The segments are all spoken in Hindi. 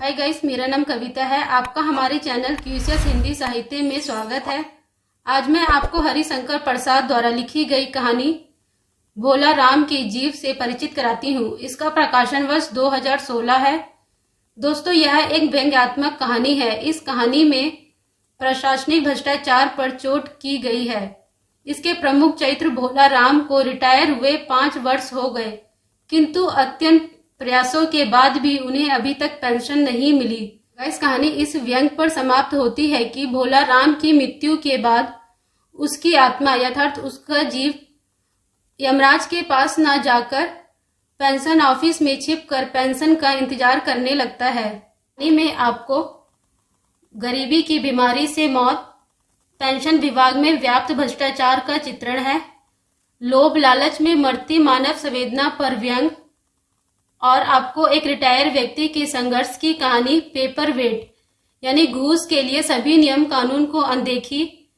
हाय गाइस, मेरा नाम कविता है। आपका हमारे चैनल क्यूसियस हिंदी साहित्य में स्वागत है। आज मैं आपको हरिशंकर प्रसाद द्वारा लिखी गई कहानी भोला राम के जीव से परिचित कराती हूँ। इसका प्रकाशन वर्ष 2016 है। दोस्तों, यह एक व्यंग्यात्मक कहानी है। इस कहानी में प्रशासनिक भ्रष्टाचार पर चोट की गई है। इसके प्रमुख चरित्र भोला राम को रिटायर हुए 5 वर्ष हो गए, किंतु अत्यंत प्रयासों के बाद भी उन्हें अभी तक पेंशन नहीं मिली। इस कहानी इस व्यंग पर समाप्त होती है कि भोला राम की मृत्यु के बाद उसकी आत्मा यथार्थ उसका जीव यमराज के पास न जाकर पेंशन ऑफिस में छिपकर पेंशन का इंतजार करने लगता है। कहानी में आपको गरीबी की बीमारी से मौत, पेंशन विभाग में व्याप्त भ्रष्टाचार का चित्रण है, लोभ लालच में मरती मानव संवेदना पर व्यंग और आपको एक रिटायर व्यक्ति के संघर्ष की कहानी पेपर वेट यानी घूस के लिए सभी नियम कानून को अनदेखी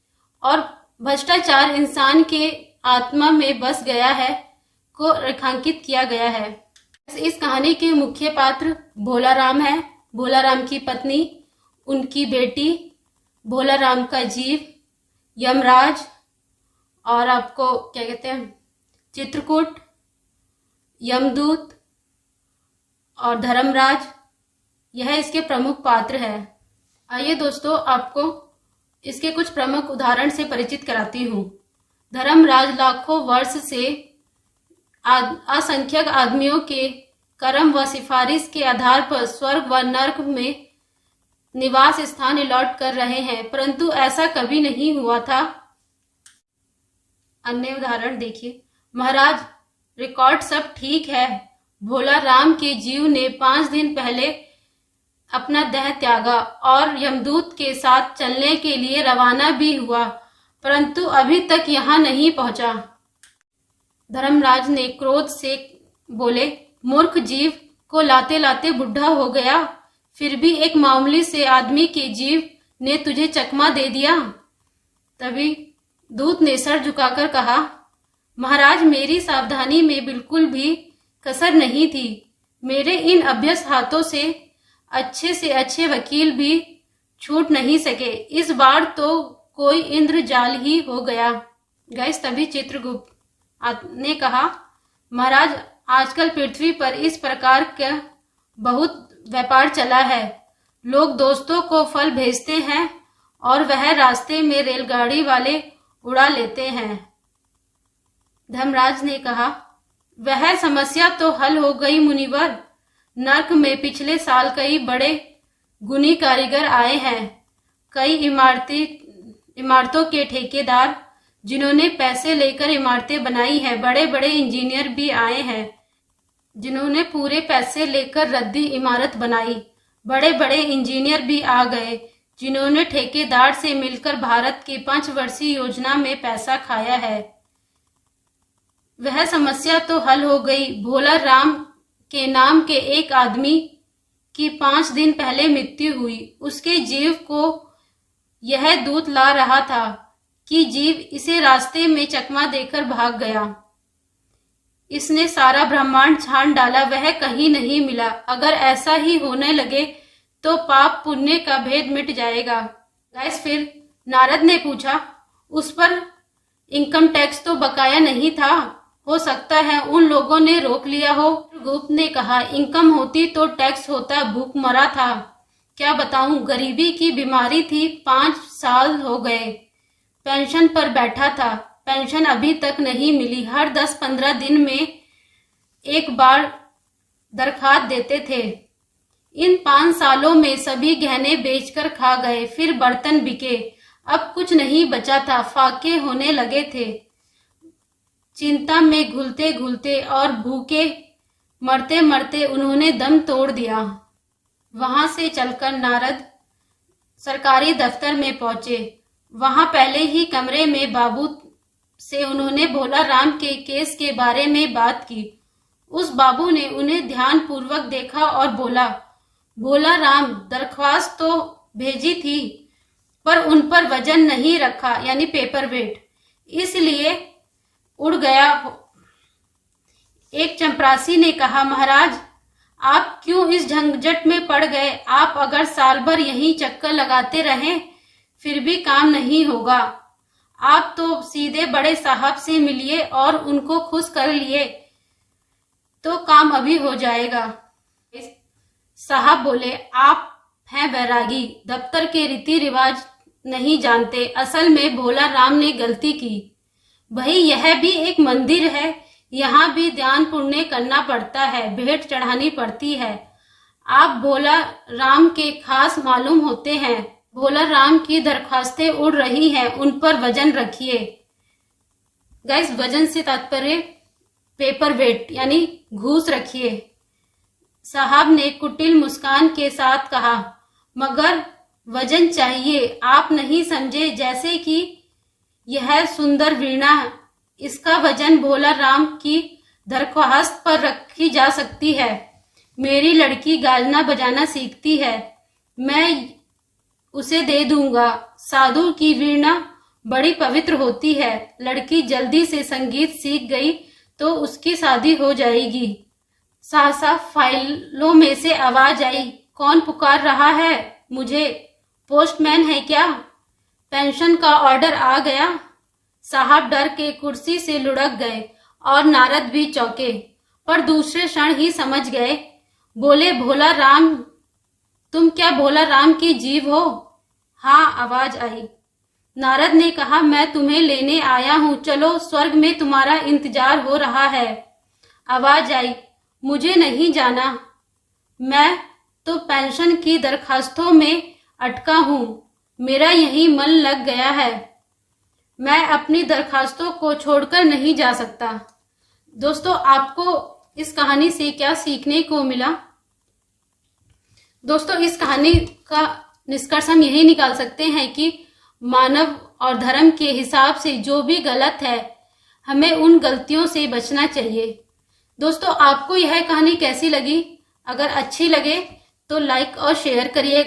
और भ्रष्टाचार इंसान के आत्मा में बस गया है को रेखांकित किया गया है। इस कहानी के मुख्य पात्र भोला राम है, भोला राम की पत्नी, उनकी बेटी, भोला राम का जीव, यमराज और आपको क्या कहते हैं चित्रकूट, यमदूत और धर्मराज, यह इसके प्रमुख पात्र है। आइए दोस्तों, आपको इसके कुछ प्रमुख उदाहरण से परिचित कराती हूँ। धर्मराज लाखों वर्ष से असंख्यक आदमियों के कर्म व सिफारिश के आधार पर स्वर्ग व नर्क में निवास स्थान अलॉट कर रहे हैं, परंतु ऐसा कभी नहीं हुआ था। अन्य उदाहरण देखिए। महाराज, रिकॉर्ड सब ठीक है। भोला राम के जीव ने 5 दिन पहले अपना देह त्यागा और यमदूत के साथ चलने के लिए रवाना भी हुआ, परंतु अभी तक यहाँ नहीं पहुंचा। धर्मराज ने क्रोध से बोले, मूर्ख जीव को लाते लाते बुढ़ा हो गया, फिर भी एक मामूली से आदमी के जीव ने तुझे चकमा दे दिया। तभी दूत ने सर झुकाकर कहा, महाराज, मेरी सावधानी में बिल्कुल भी कसर नहीं थी। मेरे इन अभ्यस्त हाथों से अच्छे वकील भी छूट नहीं सके। इस बार तो कोई इंद्रजाल ही हो गया। गाइस, तभी चित्रगुप्त ने कहा, महाराज, आजकल पृथ्वी पर इस प्रकार का बहुत व्यापार चला है। लोग दोस्तों को फल भेजते हैं और वह रास्ते में रेलगाड़ी वाले उड़ा लेते हैं। धर्मराज ने कहा, वह समस्या तो हल हो गई मुनिवर। नर्क में पिछले साल कई बड़े गुणी कारीगर आए हैं। कई इमारतों के ठेकेदार जिन्होंने पैसे लेकर इमारतें बनाई हैं। बड़े बड़े इंजीनियर भी आए हैं जिन्होंने पूरे पैसे लेकर रद्दी इमारत बनाई। बड़े बड़े इंजीनियर भी आ गए जिन्होंने ठेकेदार से मिलकर भारत की 5 वर्षीय योजना में पैसा खाया है। वह समस्या तो हल हो गई। भोला राम के नाम के एक आदमी की 5 दिन पहले मृत्यु हुई। उसके जीव को यह दूत ला रहा था कि जीव इसे रास्ते में चकमा देकर भाग गया। इसने सारा ब्रह्मांड छान डाला, वह कहीं नहीं मिला। अगर ऐसा ही होने लगे तो पाप पुण्य का भेद मिट जाएगा। गाइस, फिर नारद ने पूछा, उस पर इनकम टैक्स तो बकाया नहीं था? हो सकता है उन लोगों ने रोक लिया हो। गुप्त ने कहा, इनकम होती तो टैक्स होता, भूख मरा था। क्या बताऊं, गरीबी की बीमारी थी, 5 साल हो गए। पेंशन पर बैठा था, पेंशन अभी तक नहीं मिली। हर 10-15 दिन में एक बार दरखास्त देते थे। इन 5 सालों में सभी गहने बेचकर खा गए, फिर बर्तन बिके, अब कुछ नहीं बचा था। फाके होने लगे थे। चिंता में घुलते घुलते और भूखे मरते मरते उन्होंने दम तोड़ दिया। वहां से चलकर नारद सरकारी दफ्तर में पहुंचे। वहां पहले ही कमरे में बाबू से उन्होंने भोला राम के केस के बारे में बात की। उस बाबू ने उन्हें ध्यान पूर्वक देखा और बोला, भोला राम, दरख्वास्त तो भेजी थी पर उन पर वजन नहीं रखा यानी पेपर वेट, इसलिए उड़ गया। एक चपरासी ने कहा, महाराज, आप क्यों इस झंझट में पड़ गए? आप अगर साल भर यहीं चक्कर लगाते रहें फिर भी काम नहीं होगा। आप तो सीधे बड़े साहब से मिलिए और उनको खुश कर लिए तो काम अभी हो जाएगा। साहब बोले, आप हैं बैरागी, दफ्तर के रीति रिवाज नहीं जानते। असल में भोला राम ने गलती की। भाई यह भी एक मंदिर है, यहाँ भी ध्यान पुण्य करना पड़ता है, भेंट चढ़ानी पड़ती है। आप भोला राम के खास मालूम होते हैं। भोला राम की दरखास्तें उड़ रही हैं, उन पर वजन रखिए। गाइस, वजन से तात्पर्य पेपर वेट यानी घूस रखिए। साहब ने कुटिल मुस्कान के साथ कहा, मगर वजन चाहिए। आप नहीं समझे, जैसे कि यह सुंदर वीणा, इसका वजन भोला राम की दरख्वास्त पर रखी जा सकती है। मेरी लड़की गाना बजाना सीखती है, मैं उसे दे दूंगा। साधु की वीणा बड़ी पवित्र होती है। लड़की जल्दी से संगीत सीख गई तो उसकी शादी हो जाएगी। सहसा फाइलों में से आवाज आई, कौन पुकार रहा है मुझे? पोस्टमैन है क्या? पेंशन का ऑर्डर आ गया। साहब डर के कुर्सी से लुढ़क गए और नारद भी चौंके, पर दूसरे क्षण ही समझ गए। बोले, भोला राम, तुम क्या भोला राम की जीव हो? हाँ, आवाज आई। नारद ने कहा, मैं तुम्हें लेने आया हूँ, चलो, स्वर्ग में तुम्हारा इंतजार हो रहा है। आवाज आई, मुझे नहीं जाना, मैं तो पेंशन की दरखास्तों में अटका हूँ, मेरा यही मन लग गया है, मैं अपनी दरखास्तों को छोड़कर नहीं जा सकता। दोस्तों, आपको इस कहानी से क्या सीखने को मिला? दोस्तों, इस कहानी का निष्कर्ष हम यही निकाल सकते हैं कि मानव और धर्म के हिसाब से जो भी गलत है, हमें उन गलतियों से बचना चाहिए। दोस्तों, आपको यह कहानी कैसी लगी? अगर अच्छी लगे तो लाइक और शेयर करिएगा।